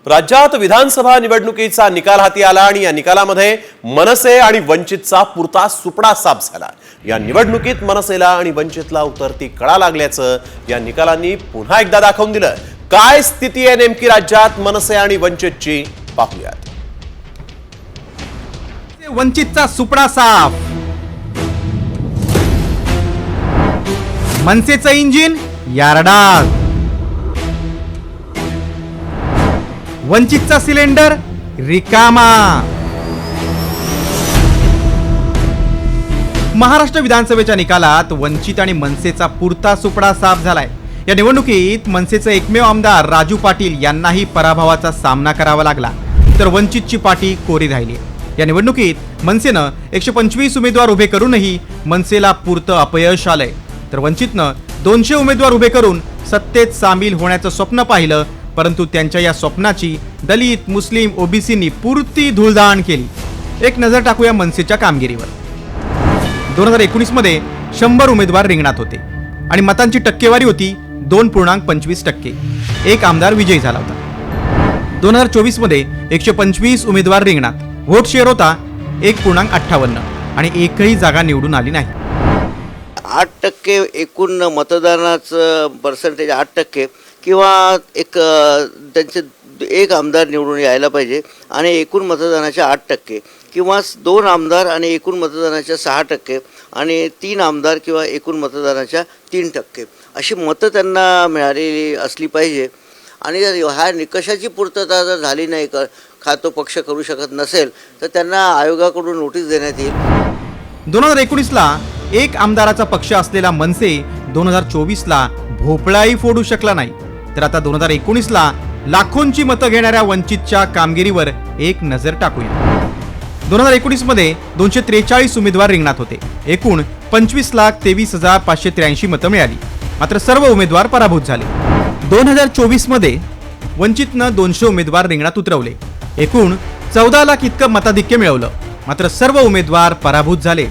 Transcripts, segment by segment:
राज्यात विधानसभा निवडणुकीचा निकाल हाती आला आणि या निकालामध्ये मनसे आणि वंचितचा पुरता सुपडा साफ झाला। या निवडणुकीत मनसेला आणि वंचितला उतरती कळा लागल्याचं या निकालांनी पुन्हा एकदा दाखवून दिलं। काय स्थिती आहे नेमकी राज्यात मनसे आणि वंचितची पाहूयात। वंचितचा सुपडा साफ, मनसेचं इंजिन यार्डात, वंचितचा सिलेंडर रिकामा। महाराष्ट्र विधानसभेच्या निकालात वंचित आणि मनसेचा पुरता सुपडा साफ झालाय। या निवडणुकीत मनसेचे एकमेव आमदार राजू पाटील यांनाही पराभवाचा सामना करावा लागला, तर वंचितची पाठी कोरी राहिली। या निवडणुकीत मनसेनं 125 उमेदवार उभे करूनही मनसेला पुरतं अपयश आलंय, तर वंचितनं 200 उमेदवार उभे करून सत्तेत सामील होण्याचं स्वप्न पाहिलं, परंतु त्यांच्या या स्वप्नाची दलित, मुस्लिम, ओबीसींनी पुरती धुळदाण केली। एक नजर टाकूया मनसेच्या कामगिरीवर। 2019 मध्ये 100 उमेदवार रिंगणात होते आणि मतांची टक्केवारी होती 2.25%। एक आमदार विजयी झाला होता। 2024 मध्ये 125 उमेदवार रिंगणात, व्होट शेअर होता 1.58 आणि एकही जागा निवडून आली नाही। 8% एकूण मतदानाचं पर्सेंटेज 8% किंवा एक त्यांचे एक आमदार निवडून यायला पाहिजे आणि एकूण मतदानाच्या 8% किंवा 2 आमदार आणि एकूण मतदानाच्या 6% आणि 3 आमदार किंवा एकूण मतदानाच्या 3% अशी मतं त्यांना मिळालेली असली पाहिजे। आणि जर ह्या निकषाची पूर्तता जर झाली नाही, तो पक्ष करू शकत नसेल, तर त्यांना आयोगाकडून नोटीस देण्यात येईल। 2019ला एक आमदाराचा पक्ष असलेला मनसे 2024ला भोपळाही फोडू शकला नाही, तर आता 2019ला लाखोंची मतं घेणाऱ्या वंचितच्या कामगिरीवर एक नजर टाकूया। 2019 मध्ये 243 उमेदवार रिंगणात होते, एकूण 25,23,583 मतं मिळाली, मात्र सर्व उमेदवार पराभूत झाले। 2024 मध्ये वंचितनं 200 उमेदवार रिंगणात उतरवले, एकूण 14 लाख इतकं मताधिक्य मिळवलं, मात्र सर्व उमेदवार पराभूत झाले।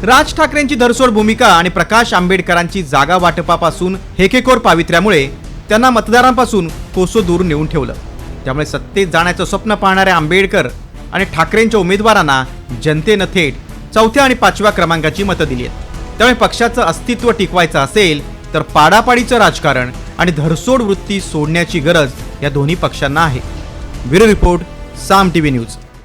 राज ठाकरेंची धरसोड भूमिका आणि प्रकाश आंबेडकरांची जागा वाटपापासून हेकेखोर पावित्र्यामुळे त्यांना मतदारांपासून कोसो दूर नेऊन ठेवलं। त्यामुळे सत्तेत जाण्याचं स्वप्न पाहणाऱ्या आंबेडकर आणि ठाकरेंच्या उमेदवारांना जनतेनं थेट 4थ्या आणि 5व्या क्रमांकाची मतं दिली आहेत। त्यामुळे पक्षाचं अस्तित्व टिकवायचं असेल तर पाडापाडीचं राजकारण आणि धरसोड वृत्ती सोडण्याची गरज या दोन्ही पक्षांना आहे। ब्युरो रिपोर्ट, साम टीव्ही न्यूज।